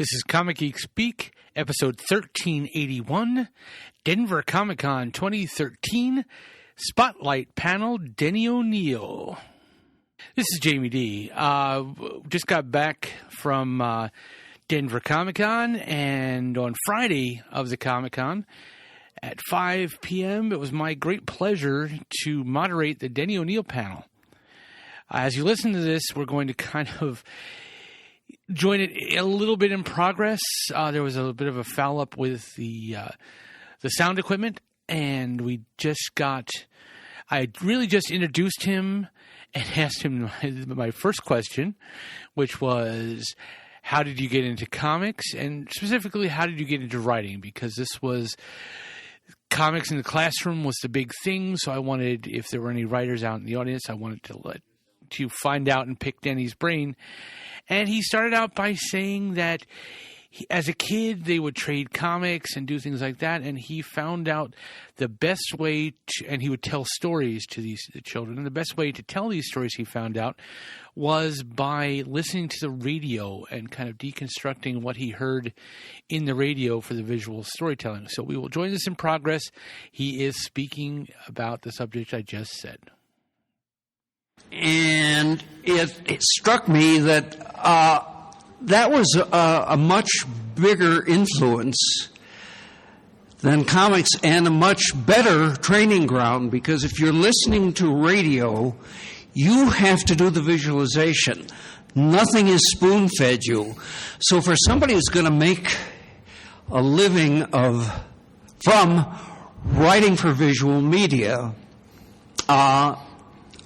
This is Comic Geek Speak, episode 1381, Denver Comic-Con 2013, Spotlight Panel, Denny O'Neil. This is Jamie D. Just got back from Denver Comic-Con, and on Friday of the Comic-Con at 5 p.m., it was my great pleasure to moderate the Denny O'Neil panel. As you listen to this, we're going to kind of join it a little bit in progress. There was a bit of a foul up with the sound equipment, and I really just introduced him and asked him my first question, which was, how did you get into comics? And specifically, how did you get into writing? Because this was comics in the classroom was the big thing. So I wanted, if there were any writers out in the audience, I wanted to find out and pick Denny's brain. And he started out by saying that as a kid, they would trade comics and do things like that. And he found out the best way and he would tell stories to the children. And the best way to tell these stories, he found out, was by listening to the radio and kind of deconstructing what he heard in the radio for the visual storytelling. So we will join this in progress. He is speaking about the subject I just said. And it struck me that that was a much bigger influence than comics and a much better training ground, because if you're listening to radio, you have to do the visualization. Nothing is spoon-fed you. So for somebody who's going to make a living from writing for visual media,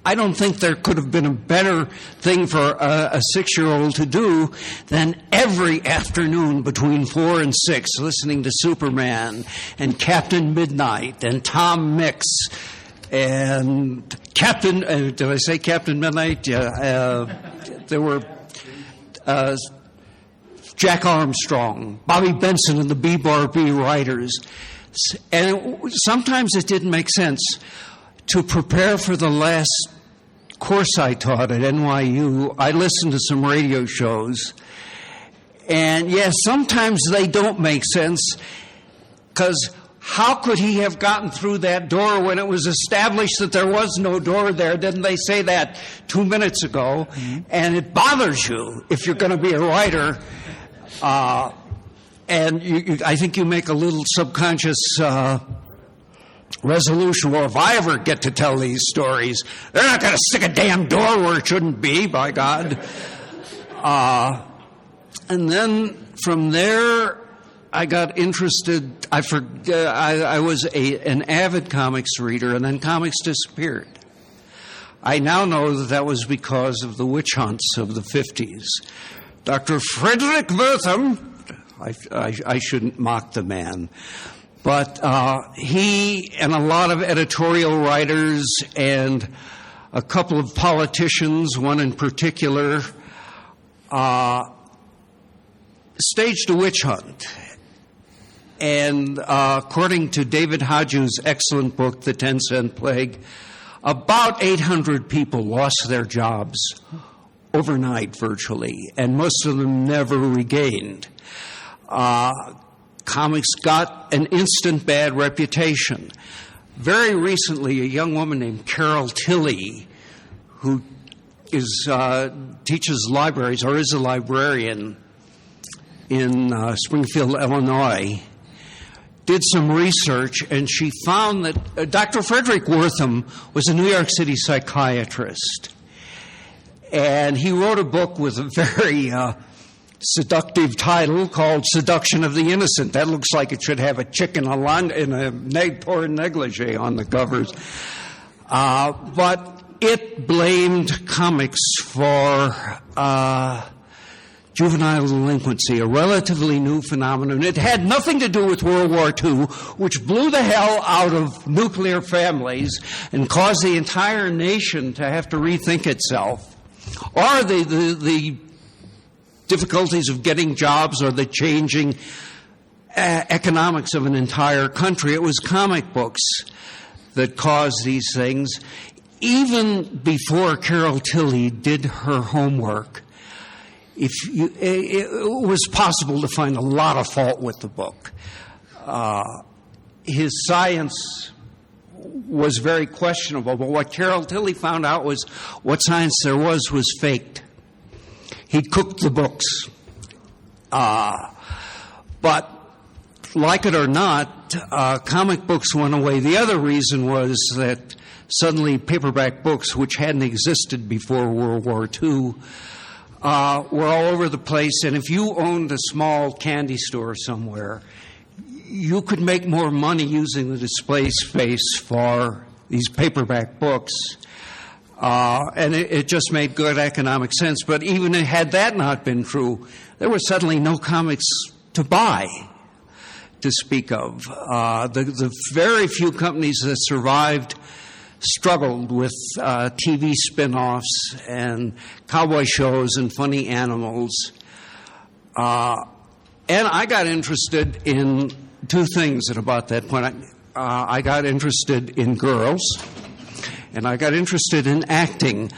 I don't think there could have been a better thing for a 6-year-old to do than every afternoon between 4 and 6 listening to Superman and Captain Midnight and Tom Mix and Captain, did I say Captain Midnight? Yeah, there were Jack Armstrong, Bobby Benson and the B-Bar-B writers. And sometimes it didn't make sense to prepare for the last course I taught at NYU. I listened to some radio shows, and yes, sometimes they don't make sense, because how could he have gotten through that door when it was established that there was no door there? Didn't they say that 2 minutes ago? Mm-hmm. And it bothers you if you're going to be a writer, and I think you make a little subconscious resolution. Well, if I ever get to tell these stories, they're not going to stick a damn door where it shouldn't be, by God. And then from there, I got interested. I was an avid comics reader, and then comics disappeared. I now know that was because of the witch hunts of the 50s. Dr. Frederick Wertham, I shouldn't mock the man, but he and a lot of editorial writers and a couple of politicians, one in particular, staged a witch hunt. And according to David Hodges' excellent book, The 10-Cent Plague, about 800 people lost their jobs overnight virtually, and most of them never regained. Comics got an instant bad reputation. Very recently, a young woman named Carol Tilley, who teaches libraries or is a librarian in Springfield, Illinois, did some research, and she found that Dr. Frederick Wertham was a New York City psychiatrist. And he wrote a book with a very seductive title called Seduction of the Innocent. That looks like it should have a chick in a poor negligee on the covers. But it blamed comics for juvenile delinquency, a relatively new phenomenon. It had nothing to do with World War II, which blew the hell out of nuclear families and caused the entire nation to have to rethink itself, or the difficulties of getting jobs or the changing economics of an entire country. It was comic books that caused these things. Even before Carol Tilley did her homework, it was possible to find a lot of fault with the book. His science was very questionable, but what Carol Tilly found out was what science there was faked. He cooked the books. But like it or not, comic books went away. The other reason was that suddenly paperback books, which hadn't existed before World War II, were all over the place. And if you owned a small candy store somewhere, you could make more money using the display space for these paperback books. And it just made good economic sense. But even had that not been true, there were suddenly no comics to buy, to speak of. The very few companies that survived struggled with TV spin-offs and cowboy shows and funny animals. And I got interested in two things at about that point. I got interested in girls, and I got interested in acting,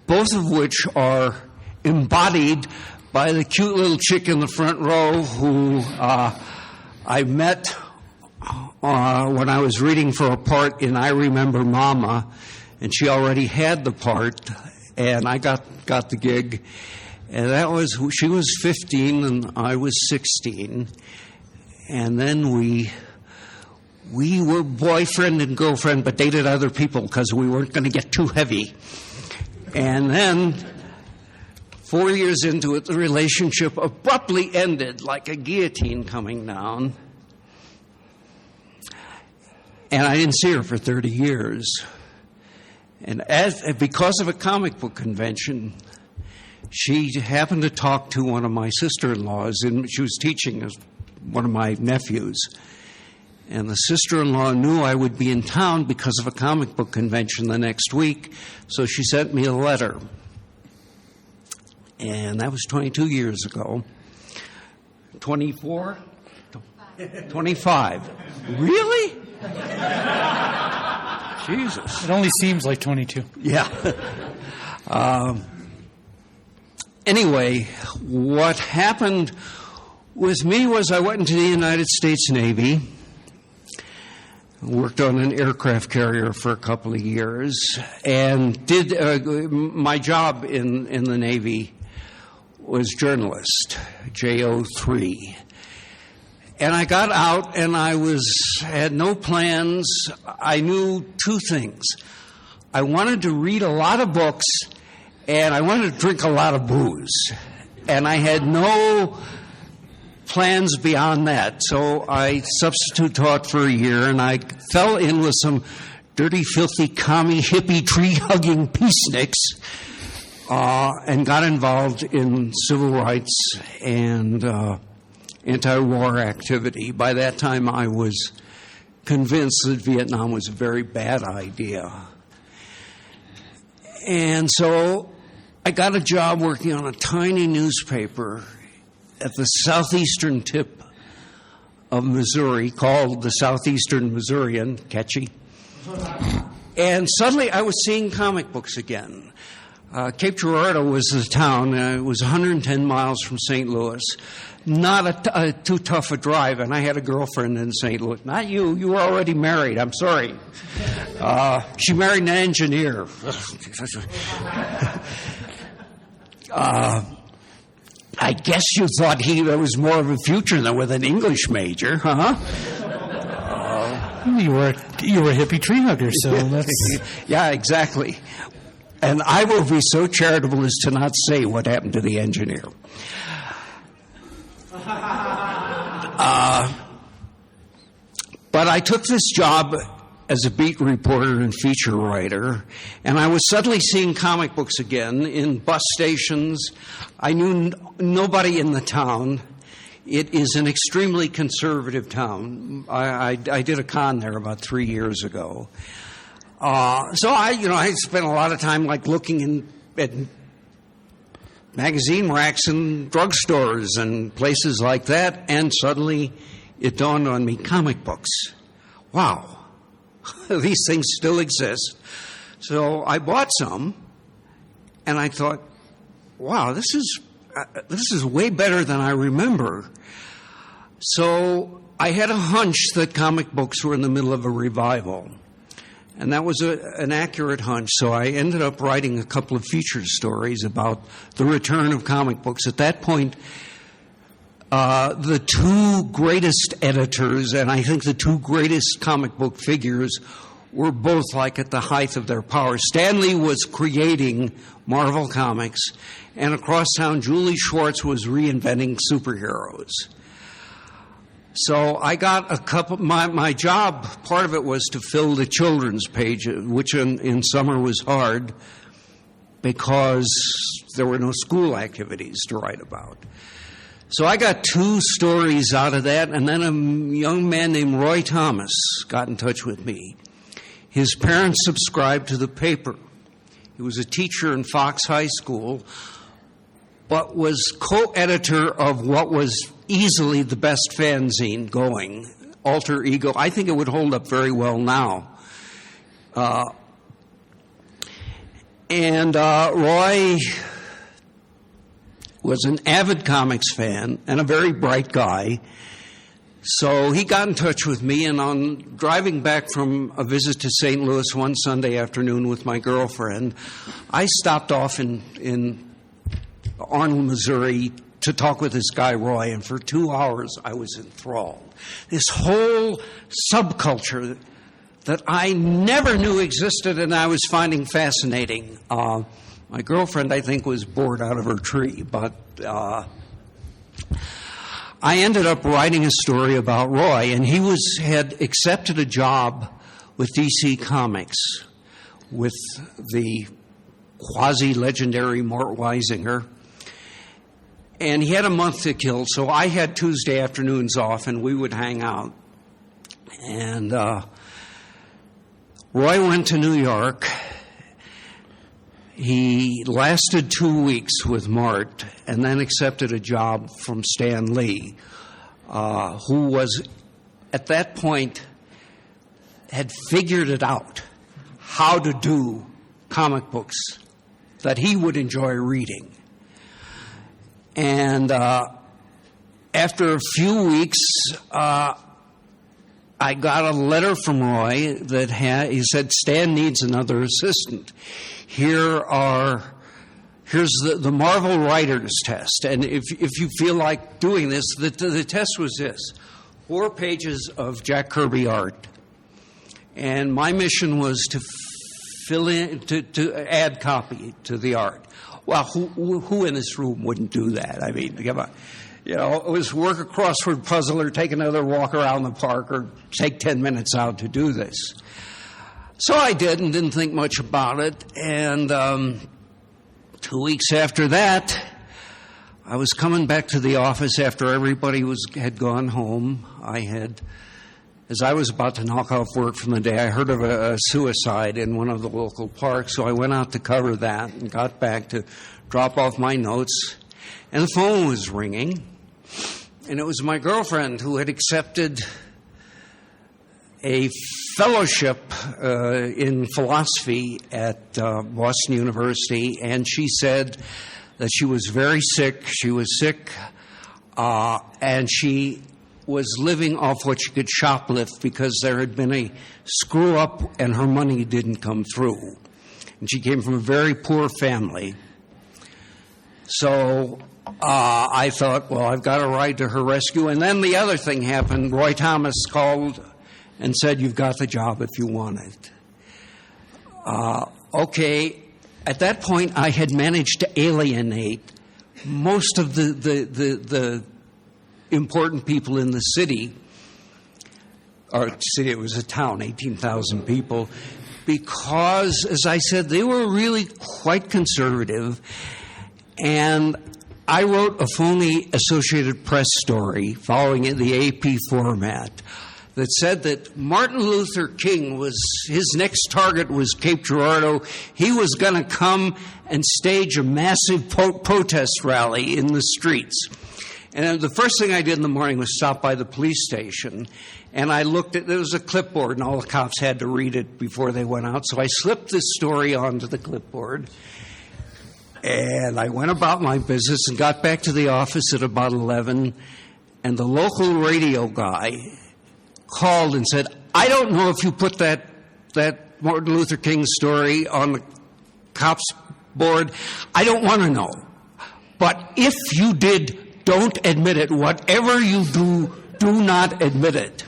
both of which are embodied by the cute little chick in the front row who I met when I was reading for a part in I Remember Mama, and she already had the part, and I got the gig. And she was 15 and I was 16. And then we were boyfriend and girlfriend, but dated other people because we weren't going to get too heavy. And then 4 years into it, the relationship abruptly ended like a guillotine coming down. And I didn't see her for 30 years. And because of a comic book convention, she happened to talk to one of my sister-in-laws, and she was teaching one of my nephews. And the sister-in-law knew I would be in town because of a comic book convention the next week, so she sent me a letter. And that was 22 years ago. 24? 25. Really? Jesus. It only seems like 22. Yeah. Anyway, what happened with me was I went into the United States Navy, worked on an aircraft carrier for a couple of years, and did my job in the Navy was journalist, JO3. And I got out, and I had no plans. I knew two things. I wanted to read a lot of books, and I wanted to drink a lot of booze. And I had no plans beyond that. So I substitute taught for a year, and I fell in with some dirty, filthy, commie, hippie, tree-hugging peaceniks, and got involved in civil rights and anti-war activity. By that time, I was convinced that Vietnam was a very bad idea. And so I got a job working on a tiny newspaper at the southeastern tip of Missouri called the Southeastern Missourian, catchy. And suddenly I was seeing comic books again. Cape Girardeau was the town. It was 110 miles from St. Louis. Not too tough a drive, and I had a girlfriend in St. Louis. Not you. You were already married. I'm sorry. She married an engineer. I guess you thought there was more of a future than with an English major, huh? You were a hippie tree hugger, so that's... Yeah, exactly. And I will be so charitable as to not say what happened to the engineer. But I took this job as a beat reporter and feature writer, and I was suddenly seeing comic books again in bus stations. I knew nobody in the town. It is an extremely conservative town. I did a con there about 3 years ago. So I spent a lot of time looking at magazine racks in drugstores and places like that, and suddenly it dawned on me, comic books. Wow, these things still exist. So I bought some, and I thought, wow, this is this is way better than I remember. So I had a hunch that comic books were in the middle of a revival. And that was an accurate hunch. So I ended up writing a couple of feature stories about the return of comic books. At that point, the two greatest editors, and I think the two greatest comic book figures, were both like at the height of their power. Stan Lee was creating Marvel Comics, and across town, Julie Schwartz was reinventing superheroes. So I got a couple. My job, part of it was to fill the children's page, which in summer was hard because there were no school activities to write about. So I got 2 stories out of that, and then a young man named Roy Thomas got in touch with me. His parents subscribed to the paper. He was a teacher in Fox High School, but was co-editor of what was easily the best fanzine going, Alter Ego. I think it would hold up very well now. Roy was an avid comics fan and a very bright guy. So he got in touch with me, and on driving back from a visit to St. Louis one Sunday afternoon with my girlfriend, I stopped off in Arnold, Missouri, to talk with this guy, Roy, and for 2 hours I was enthralled. This whole subculture that I never knew existed and I was finding fascinating. My girlfriend, I think, was bored out of her tree, but I ended up writing a story about Roy, and he had accepted a job with DC Comics with the quasi-legendary Mort Weisinger, and he had a month to kill, so I had Tuesday afternoons off, and we would hang out. And Roy went to New York. He lasted 2 weeks with Mort and then accepted a job from Stan Lee, who was, at that point, had figured it out how to do comic books that he would enjoy reading. And after a few weeks, I got a letter from Roy that he said, Stan needs another assistant. Here's the Marvel Writers Test. And if you feel like doing this, the test was this: 4 pages of Jack Kirby art. And my mission was to fill in, to add copy to the art. Well, who in this room wouldn't do that? I mean, come on. You know, it was work a crossword puzzle or take another walk around the park or take 10 minutes out to do this. So I did and didn't think much about it. And 2 weeks after that, I was coming back to the office after everybody had gone home. As I was about to knock off work from the day, I heard of a suicide in one of the local parks, so I went out to cover that and got back to drop off my notes. And the phone was ringing, and it was my girlfriend who had accepted a fellowship in philosophy at Boston University, and she said that she was very sick. She was sick, and she was living off what she could shoplift because there had been a screw-up and her money didn't come through. And she came from a very poor family. So I thought, well, I've got to ride to her rescue. And then the other thing happened. Roy Thomas called and said, you've got the job if you want it. Okay. At that point, I had managed to alienate most of the important people in the city. Or city, it was a town, 18,000 people, because, as I said, they were really quite conservative. And I wrote a phony Associated Press story following in the AP format that said that Martin Luther King his next target was Cape Girardeau. He was going to come and stage a massive protest rally in the streets. And the first thing I did in the morning was stop by the police station, and I looked at, there was a clipboard, and all the cops had to read it before they went out. So I slipped this story onto the clipboard, And I went about my business and got back to the office at about 11, and the local radio guy called and said, I don't know if you put that Martin Luther King story on the cops board. I don't want to know. But if you did, don't admit it. Whatever you do, do not admit it.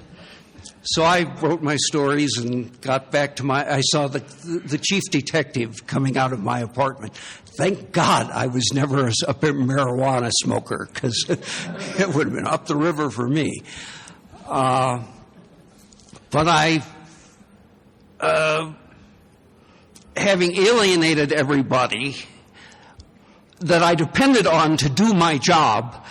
So I wrote my stories and got back to I saw the chief detective coming out of my apartment. Thank God I was never a marijuana smoker, because it would have been up the river for me. But I, having alienated everybody that I depended on to do my job,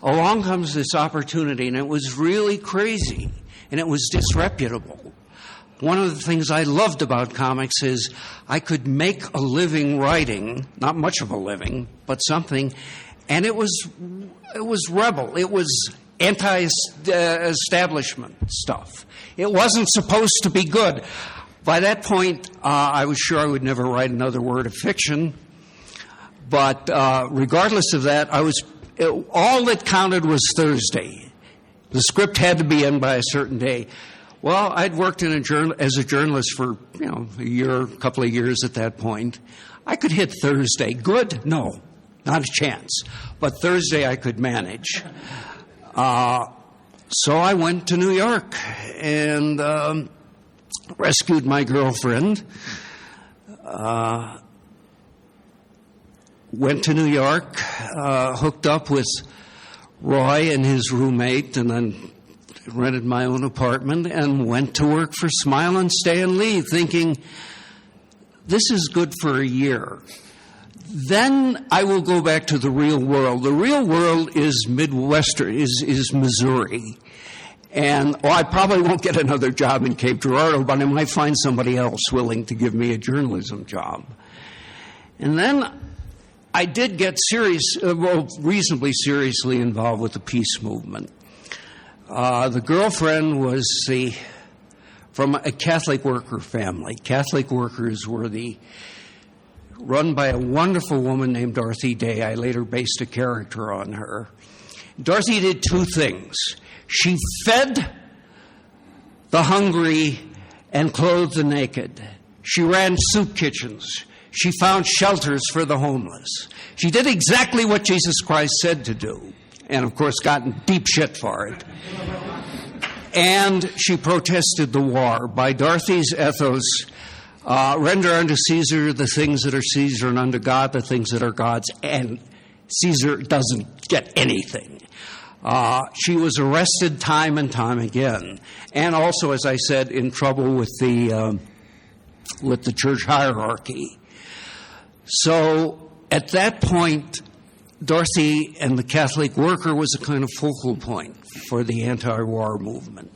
along comes this opportunity, and it was really crazy, and it was disreputable. One of the things I loved about comics is I could make a living writing, not much of a living, but something, and it was rebel. It was anti-establishment stuff. It wasn't supposed to be good. By that point, I was sure I would never write another word of fiction. But regardless of that, all that counted was Thursday. The script had to be in by a certain day. Well, I'd worked as a journalist for a couple of years at that point. I could hit Thursday. Good? No, not a chance. But Thursday I could manage. So I went to New York and rescued my girlfriend. Went to New York, hooked up with Roy and his roommate, and then rented my own apartment and went to work for Smile and Stay and Leave, thinking, this is good for a year. Then I will go back to the real world. The real world is Midwestern, is Missouri. And I probably won't get another job in Cape Girardeau, but I might find somebody else willing to give me a journalism job. And then I did get reasonably seriously involved with the peace movement. The girlfriend was from a Catholic worker family. Catholic workers were run by a wonderful woman named Dorothy Day. I later based a character on her. Dorothy did two things. She fed the hungry and clothed the naked. She ran soup kitchens. She found shelters for the homeless. She did exactly what Jesus Christ said to do, and of course got in deep shit for it. And she protested the war. By Dorothy's ethos, render unto Caesar the things that are Caesar, and unto God the things that are God's, and Caesar doesn't get anything. She was arrested time and time again, and also, as I said, in trouble with the church hierarchy. So at that point, Dorothy and the Catholic worker was a kind of focal point for the anti-war movement.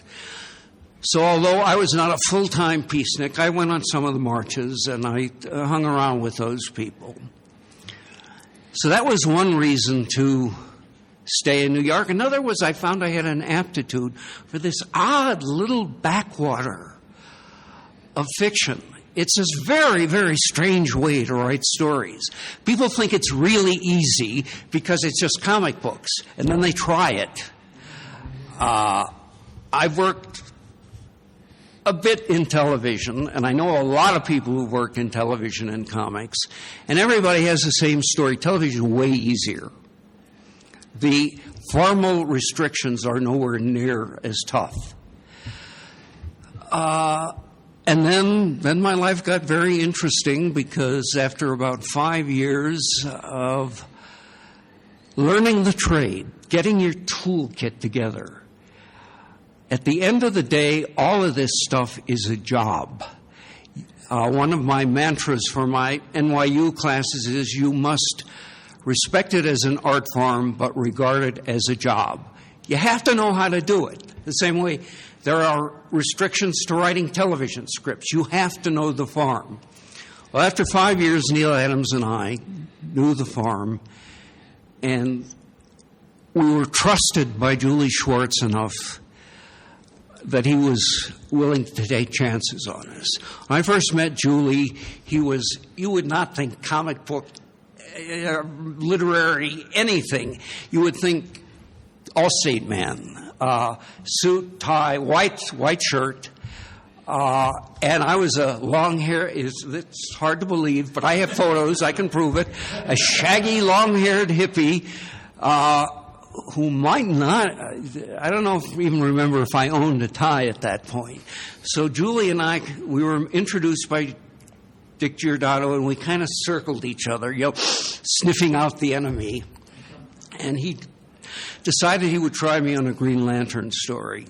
So although I was not a full-time peacenik, I went on some of the marches and I hung around with those people. So that was one reason to stay in New York. Another was I found I had an aptitude for this odd little backwater of fiction. It's this very, very strange way to write stories. People think it's really easy because it's just comic books, and then they try it. I've worked a bit in television, and I know a lot of people who've worked in television and comics, and everybody has the same story. Television is way easier. The formal restrictions are nowhere near as tough. And then my life got very interesting because after about 5 years of learning the trade, getting your toolkit together, at the end of the day, all of this stuff is a job. One of my mantras for my NYU classes is you must respect it as an art form, but regard it as a job. You have to know how to do it. The same way there are restrictions to writing television scripts. You have to know the farm. Well, after 5 years, Neil Adams and I knew the farm, and we were trusted by Julie Schwartz enough that he was willing to take chances on us. When I first met Julie, you would not think comic book literary anything, you would think Allstate man, suit, tie, white shirt. And I was a long hair, it's hard to believe, but I have photos, I can prove it, a shaggy, long-haired hippie who might not, I don't know if even remember if I owned a tie at that point. So Julie and I, we were introduced by Dick Giordano, and we kind of circled each other, sniffing out the enemy. And he decided he would try me on a Green Lantern story.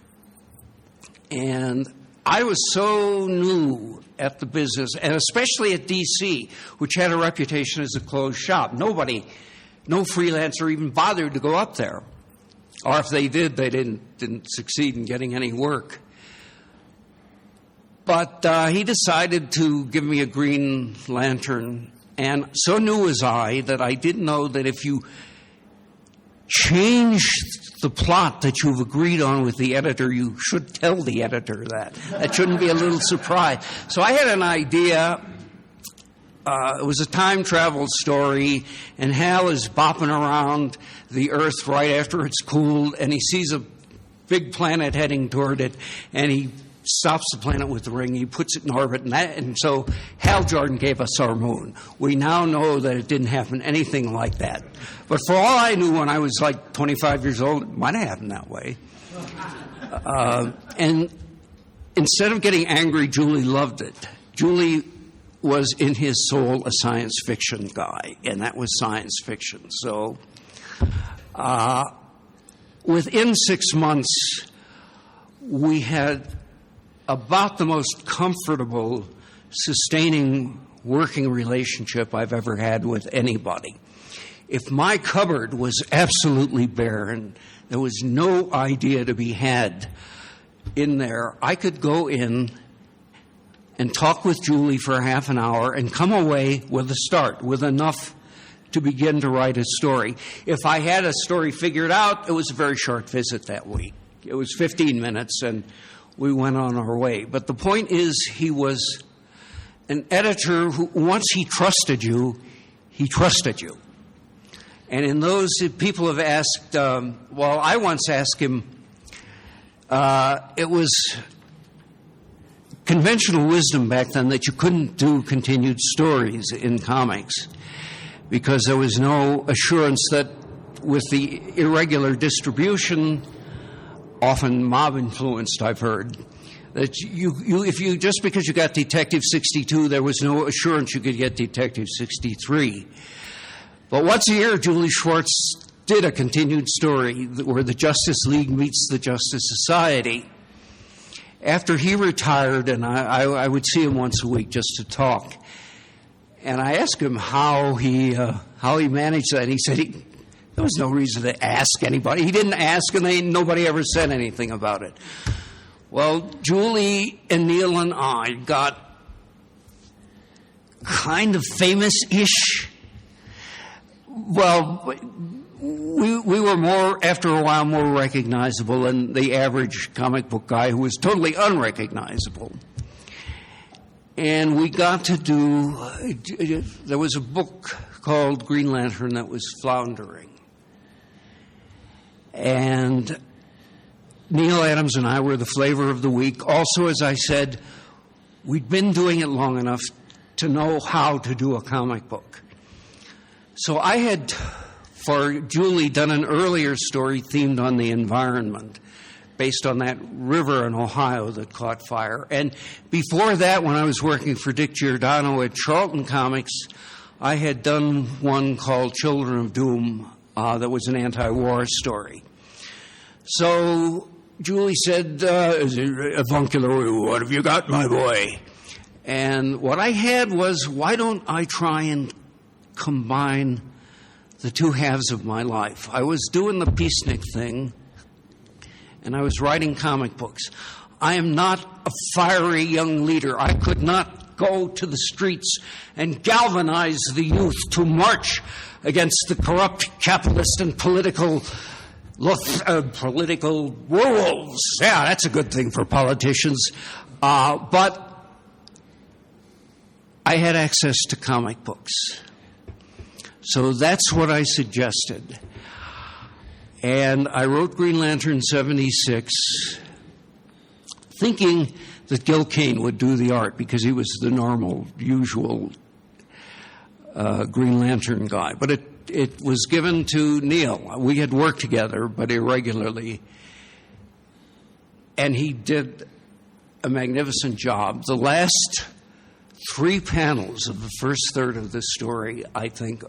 And I was so new at the business, and especially at D.C., which had a reputation as a closed shop. No freelancer even bothered to go up there. Or if they did, they didn't succeed in getting any work. But he decided to give me a Green Lantern, and so new was I that I didn't know that if you change the plot that you've agreed on with the editor, you should tell the editor that. That shouldn't be a little surprise. So I had an idea. It was a time travel story, and Hal is bopping around the Earth right after it's cooled, and he sees a big planet heading toward it, and he stops the planet with the ring. He puts it in orbit, and so Hal Jordan gave us our moon. We now know that it didn't happen anything like that. But for all I knew, when I was like 25 years old, it might have happened that way. And instead of getting angry, Julie loved it. Julie was in his soul a science fiction guy, and that was science fiction. So within 6 months, we had about the most comfortable, sustaining working relationship I've ever had with anybody. If my cupboard was absolutely bare and there was no idea to be had in there, I could go in and talk with Julie for half an hour and come away with a start, with enough to begin to write a story. If I had a story figured out, it was a very short visit that week. It was 15 minutes, and we went on our way. But the point is, he was an editor who, once he trusted you, he trusted you. And in those, people have asked, I once asked him, it was conventional wisdom back then that you couldn't do continued stories in comics because there was no assurance that with the irregular distribution, often mob-influenced, I've heard, that if you just because you got Detective 62, there was no assurance you could get Detective 63. But once a year, Julie Schwartz did a continued story where the Justice League meets the Justice Society. After he retired, and I would see him once a week just to talk, and I asked him how he managed that. And he said there was no reason to ask anybody. He didn't ask, and nobody ever said anything about it. Well, Julie and Neil and I got kind of famous-ish. Well, we were after a while, more recognizable than the average comic book guy who was totally unrecognizable. And we got to there was a book called Green Lantern that was floundering. And Neil Adams and I were the flavor of the week. Also, as I said, we'd been doing it long enough to know how to do a comic book. So I had, for Julie, done an earlier story themed on the environment based on that river in Ohio that caught fire. And before that, when I was working for Dick Giordano at Charlton Comics, I had done one called Children of Doom that was an anti-war story. So Julie said, avuncular, what have you got, my boy? And what I had was, why don't I try and combine the two halves of my life? I was doing the peacenik thing, and I was writing comic books. I am not a fiery young leader. I could not go to the streets and galvanize the youth to march against the corrupt capitalist and political werewolves. Yeah, that's a good thing for politicians. But I had access to comic books. So that's what I suggested. And I wrote Green Lantern 76, thinking that Gil Kane would do the art because he was the normal, usual Green Lantern guy. But it was given to Neil. We had worked together, but irregularly. And he did a magnificent job. The last 3 panels of the first third of the story, I think,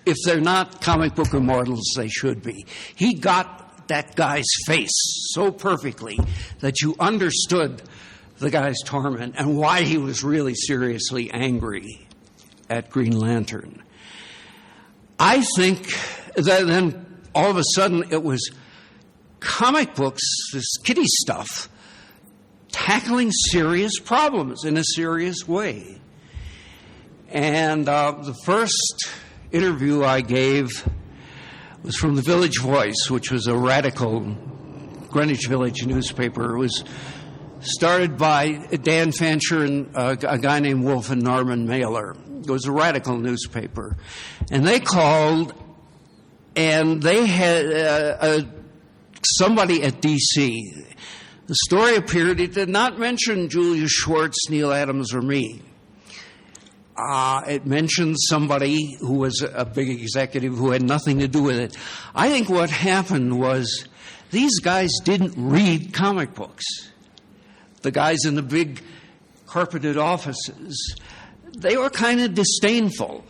if they're not comic book immortals, they should be. He got that guy's face so perfectly that you understood the guy's torment and why he was really seriously angry at Green Lantern. I think that then all of a sudden it was comic books, this kiddie stuff, tackling serious problems in a serious way. And the first interview I gave was from the Village Voice, which was a radical Greenwich Village newspaper. It was started by Dan Fancher and a guy named Wolf and Norman Mailer. It was a radical newspaper. And they called, and they had somebody at D.C. The story appeared. It did not mention Julius Schwartz, Neil Adams, or me. It mentioned somebody who was a big executive who had nothing to do with it. I think what happened was these guys didn't read comic books. The guys in the big carpeted offices, they were kind of disdainful.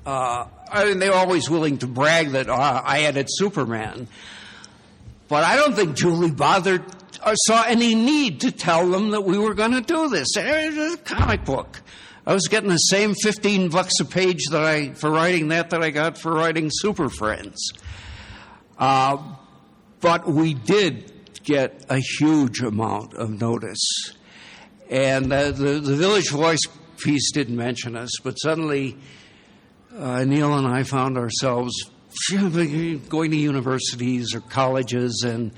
They were always willing to brag that I edited Superman. But I don't think Julie bothered or saw any need to tell them that we were going to do this. It was a comic book. I was getting the same $15 a page for writing that I got for writing Super Friends. But we did get a huge amount of notice. And the Village Voice piece didn't mention us, but suddenly Neil and I found ourselves going to universities or colleges and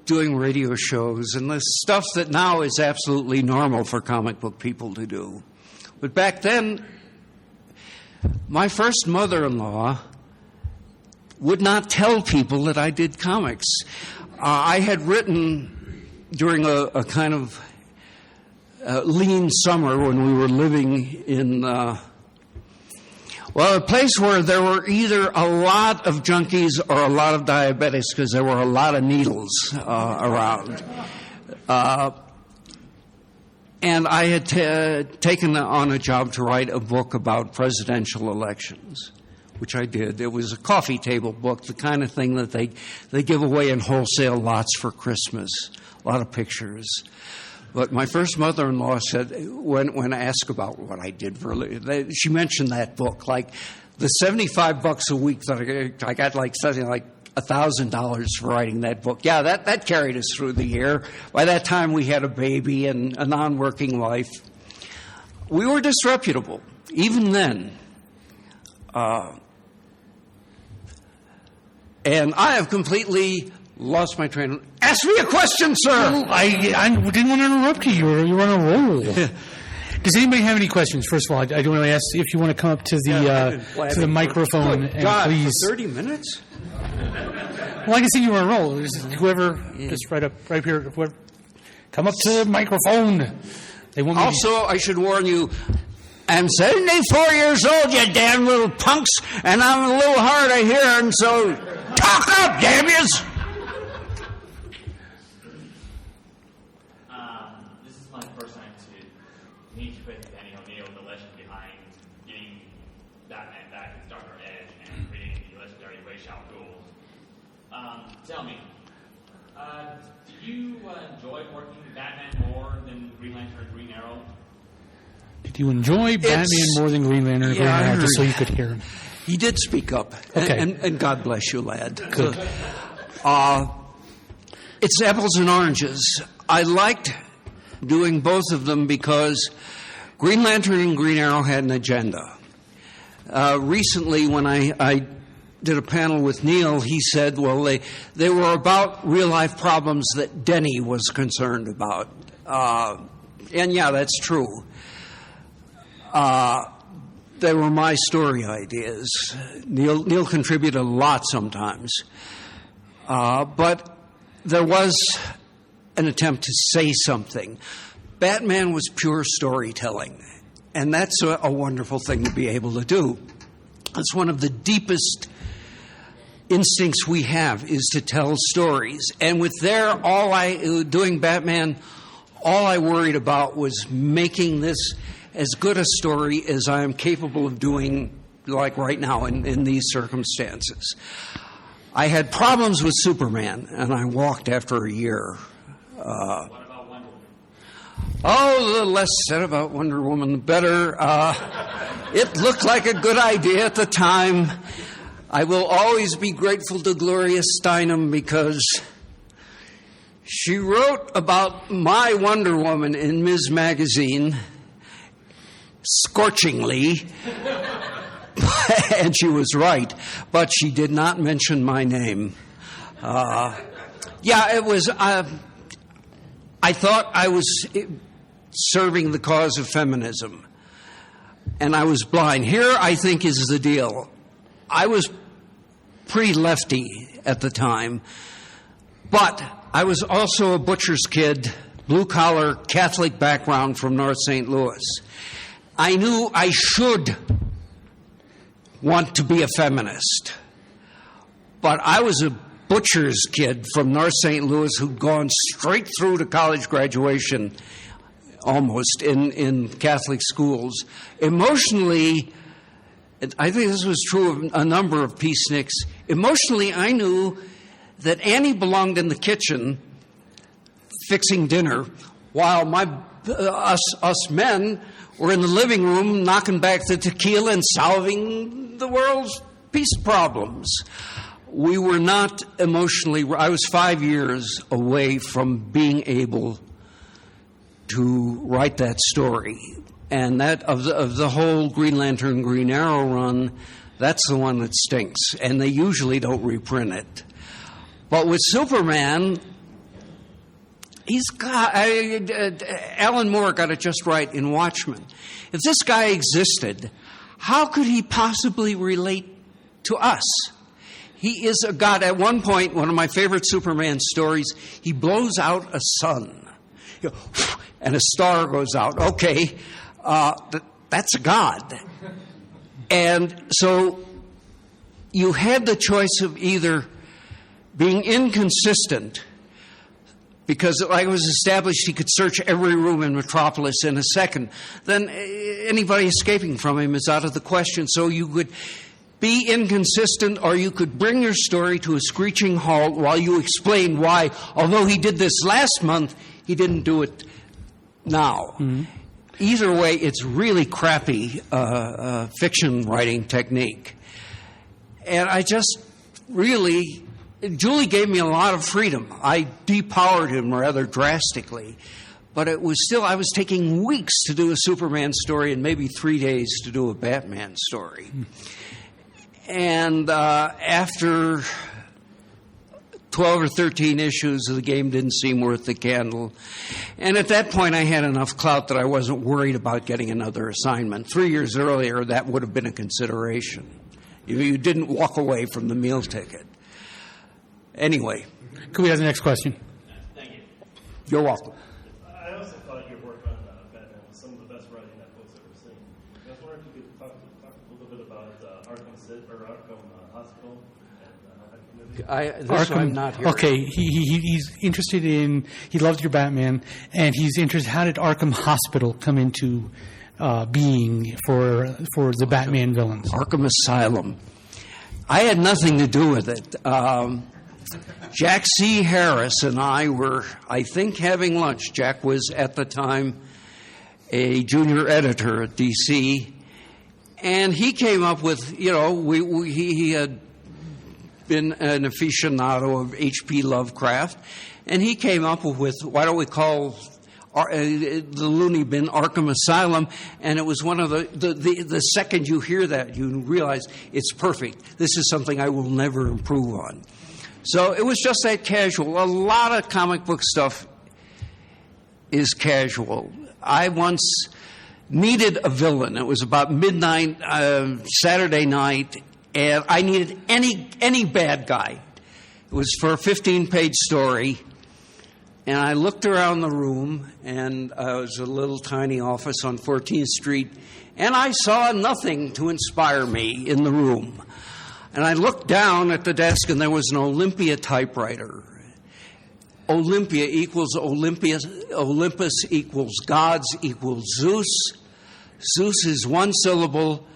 doing radio shows and the stuff that now is absolutely normal for comic book people to do. But back then, my first mother-in-law would not tell people that I did comics. I had written during a kind of lean summer when we were living in, a place where there were either a lot of junkies or a lot of diabetics because there were a lot of needles around. And I had taken on a job to write a book about presidential elections, which I did. It was a coffee table book, the kind of thing that they give away in wholesale lots for Christmas, a lot of pictures. But my first mother-in-law said, when asked about what I did for a living, she mentioned that book, like the $75 a week that I got, like something like $1,000 for writing that book. Yeah, that carried us through the year. By that time, we had a baby and a non-working life. We were disreputable, even then. And I have completely lost my train. Ask me a question, sir. Well, I didn't want to interrupt you. You were on a roll. Does anybody have any questions? First of all, I do want to ask if you want to come up to the microphone and God, please. For 30 minutes? Well, I can see you were on a roll. Whoever, just right here. Whoever, come up to the microphone. They won't. Also, I should warn you. I'm 74 years old, you damn little punks, and I'm a little hard of hearing, so talk up, damn yous! This is my first time to meet with Denny O'Neil, the legend behind getting Batman back its darker edge and creating the legendary Ra's al Ghul. Tell me, do you enjoy working with Batman more than Green Lantern or Green Arrow? Did you enjoy Batman more than Green Lantern or Green Arrow, just so you could hear him? He did speak up. Okay. And God bless you, lad. Good. It's apples and oranges. I liked doing both of them because Green Lantern and Green Arrow had an agenda. Recently, when I did a panel with Neil, he said, well, they were about real-life problems that Denny was concerned about. And, yeah, that's true. they were my story ideas. Neil contributed a lot sometimes. But there was an attempt to say something. Batman was pure storytelling, and that's a wonderful thing to be able to do. It's one of the deepest instincts we have, is to tell stories. And with doing Batman, all I worried about was making this as good a story as I am capable of doing, like right now in these circumstances. I had problems with Superman, and I walked after a year. What about Wonder Woman? Oh, the less said about Wonder Woman, the better. It looked like a good idea at the time. I will always be grateful to Gloria Steinem because she wrote about my Wonder Woman in Ms. Magazine, scorchingly, and she was right, but she did not mention my name. It was... I thought I was serving the cause of feminism, and I was blind. Here, I think, is the deal. I was pretty lefty at the time, but I was also a butcher's kid, blue-collar, Catholic background from North St. Louis. I knew I should want to be a feminist, but I was a butcher's kid from North St. Louis who'd gone straight through to college graduation, almost, in Catholic schools. Emotionally, I think this was true of a number of peaceniks. Emotionally, I knew that Annie belonged in the kitchen fixing dinner, while us men were in the living room knocking back the tequila and solving the world's peace problems. We were not emotionally... I was 5 years away from being able to write that story. And that of the whole Green Lantern, Green Arrow run, that's the one that stinks. And they usually don't reprint it. But with Superman, he's got... Alan Moore got it just right in Watchmen. If this guy existed, how could he possibly relate to us? He is a god. At one point, one of my favorite Superman stories, he blows out a sun, and a star goes out. Okay, that's a god. And so you had the choice of either being inconsistent, because like it was established he could search every room in Metropolis in a second, then anybody escaping from him is out of the question. So you could be inconsistent, or you could bring your story to a screeching halt while you explain why, although he did this last month, he didn't do it now. Mm-hmm. Either way, it's really crappy fiction writing technique. And I just really... Julie gave me a lot of freedom. I depowered him rather drastically. But it was still... I was taking weeks to do a Superman story and maybe 3 days to do a Batman story. Mm. And after 12 or 13 issues, the game didn't seem worth the candle. And at that point, I had enough clout that I wasn't worried about getting another assignment. 3 years earlier, that would have been a consideration. You didn't walk away from the meal ticket. Anyway. Could we have the next question? Thank you. You're welcome. I also thought your work on Batman was some of the best writing that book's ever seen. I was wondering if you could talk a little bit about Arkham Hospital. I'm not here. Okay, he's interested in... He loved your Batman, and he's interested... How did Arkham Hospital come into being for the Batman villains? Arkham Asylum. I had nothing to do with it. Jack C. Harris and I were, I think, having lunch. Jack was, at the time, a junior editor at D.C., and he came up with, he had been an aficionado of H.P. Lovecraft, and he came up with, why don't we call the loony bin Arkham Asylum? And it was one of the second you hear that, you realize it's perfect. This is something I will never improve on. So it was just that casual. A lot of comic book stuff is casual. I once needed a villain. It was about midnight, Saturday night, and I needed any bad guy. It was for a 15-page story, and I looked around the room, and it was a little tiny office on 14th Street, and I saw nothing to inspire me in the room. And I looked down at the desk, and there was an Olympia typewriter. Olympia equals Olympus equals gods equals Zeus. Zeus is one syllable.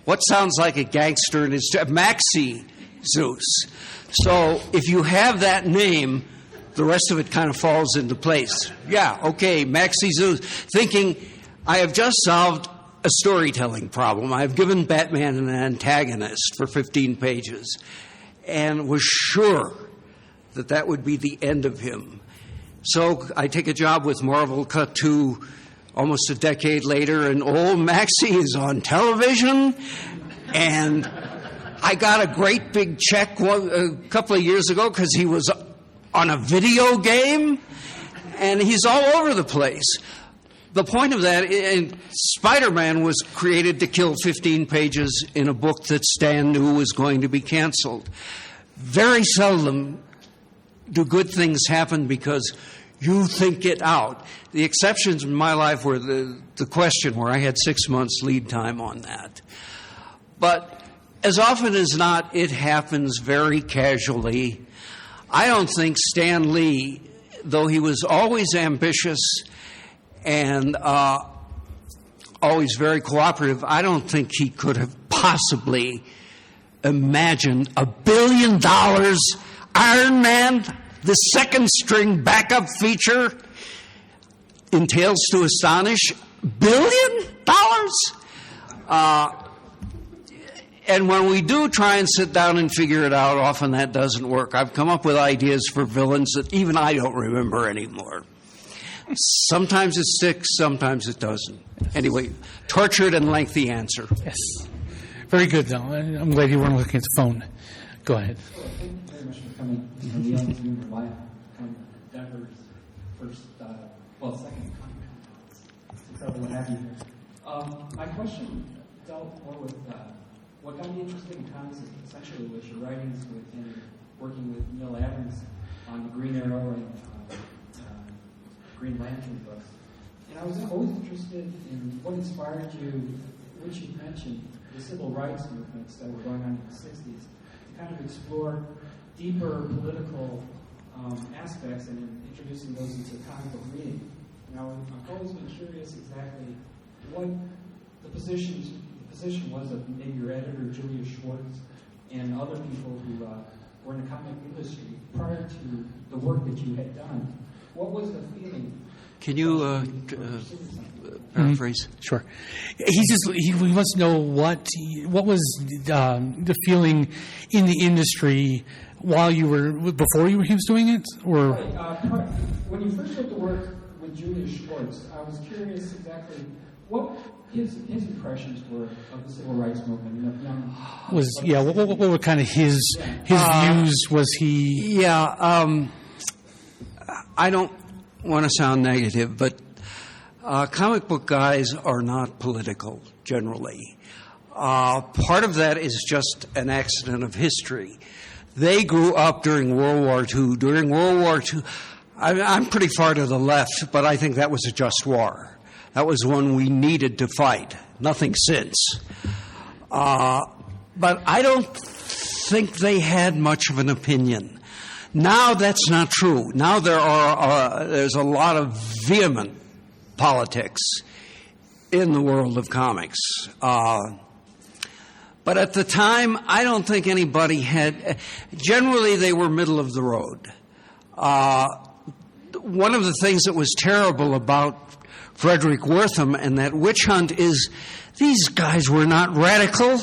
What sounds like a gangster and is Maxi Zeus. So if you have that name, the rest of it kind of falls into place. Yeah, okay, Maxi Zeus. Thinking, I have just solved a storytelling problem. I've given Batman an antagonist for 15 pages and was sure that would be the end of him. So I take a job with Marvel, cut to almost a decade later, and old Maxie is on television, and I got a great big check a couple of years ago because he was on a video game, and he's all over the place. The point of that, Spider-Man was created to kill 15 pages in a book that Stan knew was going to be canceled. Very seldom do good things happen because you think it out. The exceptions in my life were the Question, where I had 6 months lead time on that. But as often as not, it happens very casually. I don't think Stan Lee, though he was always ambitious and always very cooperative, I don't think he could have possibly imagined $1 billion Iron Man, the second string backup feature in Tales to Astonish. $1 billion? And when we do try and sit down and figure it out, often that doesn't work. I've come up with ideas for villains that even I don't remember anymore. Sometimes it sticks, sometimes it doesn't. Anyway, tortured and lengthy answer. Yes. Very good, though. I'm glad you weren't looking at the phone. Go ahead. Thank you very much for coming to the Young Junior Live, Denver's first, second Comic-Con. It's incredible to have you here. My question dealt more with what got me interested in comics essentially was your writings and working with Neil Adams on the Green Arrow and Green Lantern books. And I was always interested in what inspired you, which you mentioned, the civil rights movements that were going on in the 60s, to kind of explore deeper political aspects and introducing those into comic book reading. Now, I've always been curious exactly what the position was of maybe your editor, Julia Schwartz, and other people who were in the comic industry prior to the work that you had done. What was the feeling? Can you paraphrase? Sure. He wants to know what was the feeling in the industry while he was doing it, or when you first went to work with Julia Schwartz, I was curious exactly what his impressions were of the civil rights movement and of young. What were kind of his views? Was he? Yeah. I don't want to sound negative, but comic book guys are not political generally. Part of that is just an accident of history. They grew up during World War II. During World War II, I'm pretty far to the left, but I think that was a just war. That was one we needed to fight. Nothing since. But I don't think they had much of an opinion. Now that's not true. Now there's a lot of vehement politics in the world of comics. But at the time, I don't think anybody had. Generally, they were middle of the road. One of the things that was terrible about Frederick Wortham and that witch hunt is these guys were not radical.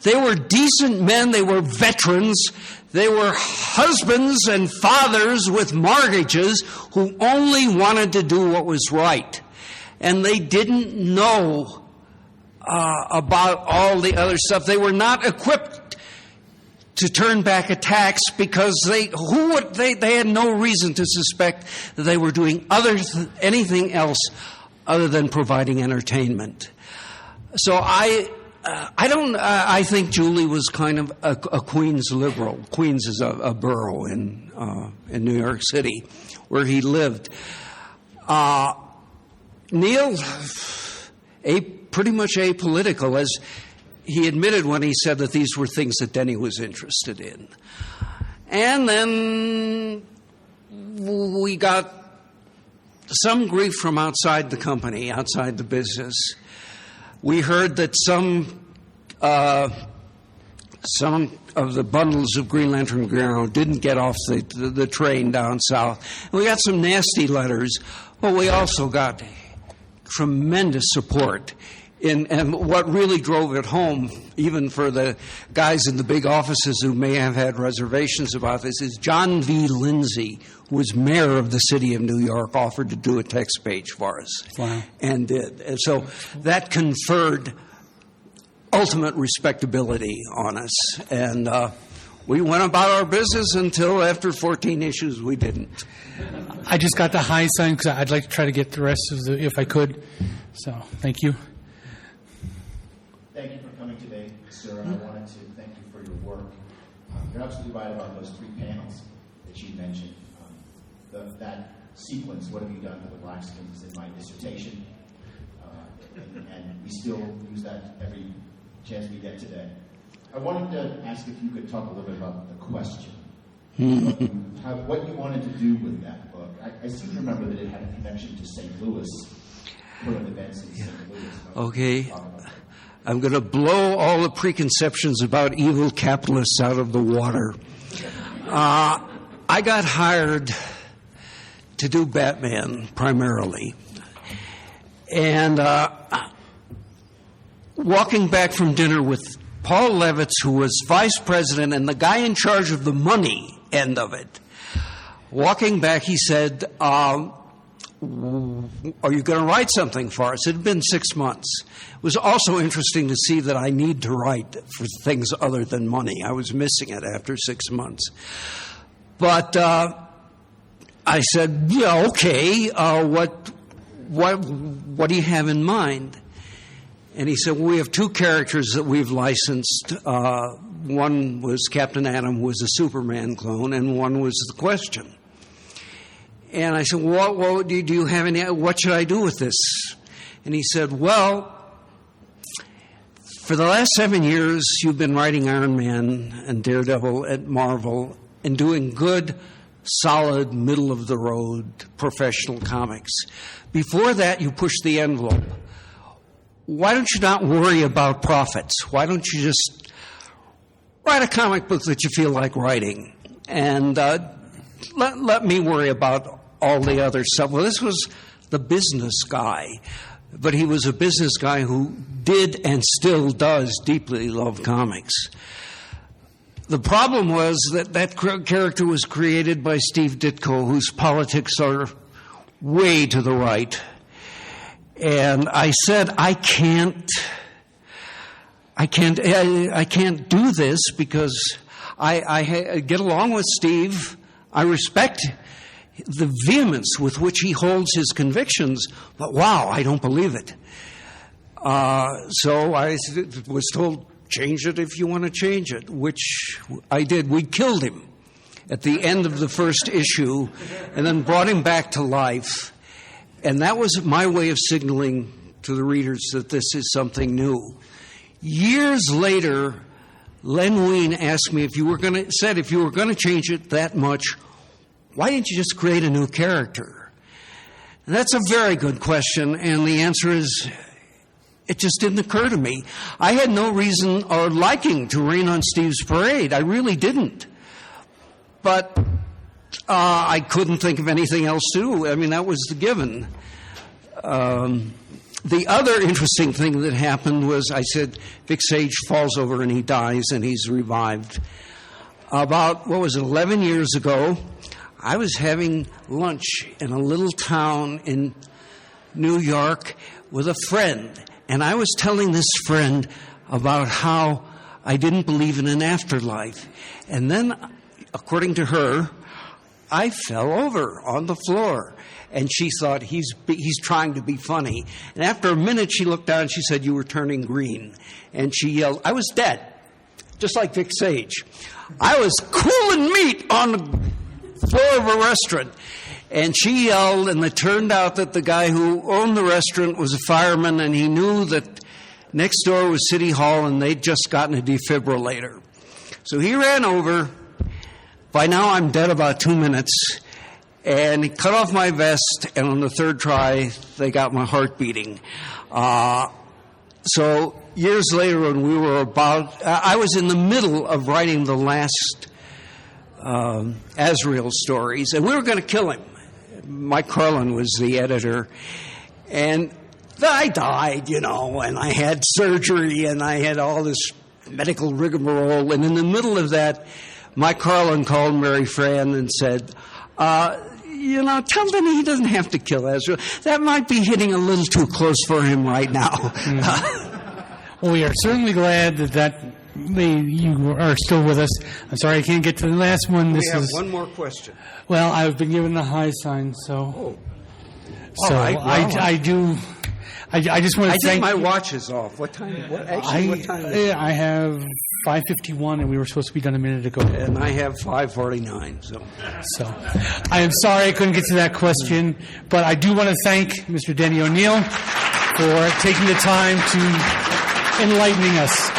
They were decent men. They were veterans. They were husbands and fathers with mortgages who only wanted to do what was right. And they didn't know about all the other stuff. They were not equipped to turn back attacks because they had no reason to suspect that they were doing anything else other than providing entertainment. So I think Julie was kind of a Queens liberal. Queens is a borough in New York City where he lived. Neil, pretty much apolitical, as he admitted when he said that these were things that Denny was interested in. And then we got some grief from outside the company, outside the business. We heard that some of the bundles of Green Lantern Guerrero didn't get off the train down south. And we got some nasty letters, but we also got tremendous support. And what really drove it home, even for the guys in the big offices who may have had reservations about this, is John V. Lindsay, who was mayor of the city of New York, offered to do a text page for us. Wow. And did. And so that conferred ultimate respectability on us. And we went about our business until after 14 issues we didn't. I just got the high sign because I'd like to try to get the rest of the, if I could. So, thank you. Thank you for coming today, sir, and I wanted to thank you for your work. You're absolutely right about those 3 panels that you mentioned. That sequence, what have you done for the Blackskins, is in my dissertation, and we still use that every chance we get today. I wanted to ask if you could talk a little bit about the question. What you wanted to do with that book. I seem to remember that it had a connection to St. Louis, current events in St. Louis. Okay. I'm going to blow all the preconceptions about evil capitalists out of the water. I got hired to do Batman primarily. And walking back from dinner with Paul Levitz, who was vice president and the guy in charge of the money end of it, walking back, he said, are you going to write something for us? It had been 6 months. It was also interesting to see that I need to write for things other than money. I was missing it after 6 months. But I said, yeah, okay, what do you have in mind? And he said, well, we have 2 characters that we've licensed. One was Captain Atom, who was a Superman clone, and one was The Question. And I said, well, do you have any, what should I do with this? And he said, well, for the last 7 years, you've been writing Iron Man and Daredevil at Marvel and doing good, solid, middle-of-the-road professional comics. Before that, you pushed the envelope. Why don't you not worry about profits? Why don't you just write a comic book that you feel like writing? And let me worry about all the other stuff. Well, this was the business guy, but he was a business guy who did and still does deeply love comics. The problem was that character was created by Steve Ditko, whose politics are way to the right. And I said, I can't do this because I get along with Steve. I respect the vehemence with which he holds his convictions, but wow, I don't believe it. So I was told, change it if you want to change it, which I did. We killed him at the end of the first issue and then brought him back to life. And that was my way of signaling to the readers that this is something new. Years later, Len Wein asked me if you were going to change it that much, why didn't you just create a new character? And that's a very good question, and the answer is, it just didn't occur to me. I had no reason or liking to rain on Steve's parade. I really didn't. But I couldn't think of anything else to do. I mean, that was the given. The other interesting thing that happened was I said Vic Sage falls over and he dies and he's revived. About, 11 years ago, I was having lunch in a little town in New York with a friend. And I was telling this friend about how I didn't believe in an afterlife. And then, according to her, I fell over on the floor. And she thought he's trying to be funny. And after a minute, she looked down and she said, "You were turning green." And she yelled, I was dead, just like Vic Sage. I was cooling meat on the floor of a restaurant. And she yelled, and it turned out that the guy who owned the restaurant was a fireman, and he knew that next door was City Hall, and they'd just gotten a defibrillator. So he ran over. By now, I'm dead about 2 minutes. And he cut off my vest, and on the third try, they got my heart beating. So years later, when we were I was in the middle of writing the last Azrael stories, and we were going to kill him. Mike Carlin was the editor, and I died, and I had surgery, and I had all this medical rigmarole, and in the middle of that, Mike Carlin called Mary Fran and said, tell Denny he doesn't have to kill Ezra. That might be hitting a little too close for him right now. Well, we are certainly glad that you are still with us. I'm sorry I can't get to the last one. We have one more question. Well, I've been given the high sign, so... So right, well, I do... I just want to thank... my watch is off. What time? What time is it? I have 5:51, and we were supposed to be done a minute ago. And I have 5:49. So I am sorry I couldn't get to that question, but I do want to thank Mr. Denny O'Neil for taking the time to enlightening us.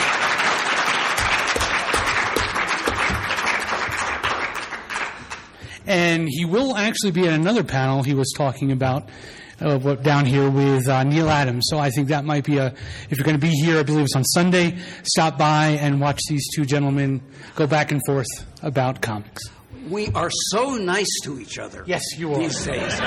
And he will actually be at another panel he was talking about down here with Neil Adams. So I think that might be if you're going to be here, I believe it's on Sunday, stop by and watch these two gentlemen go back and forth about comics. We are so nice to each other. Yes, you are. These days.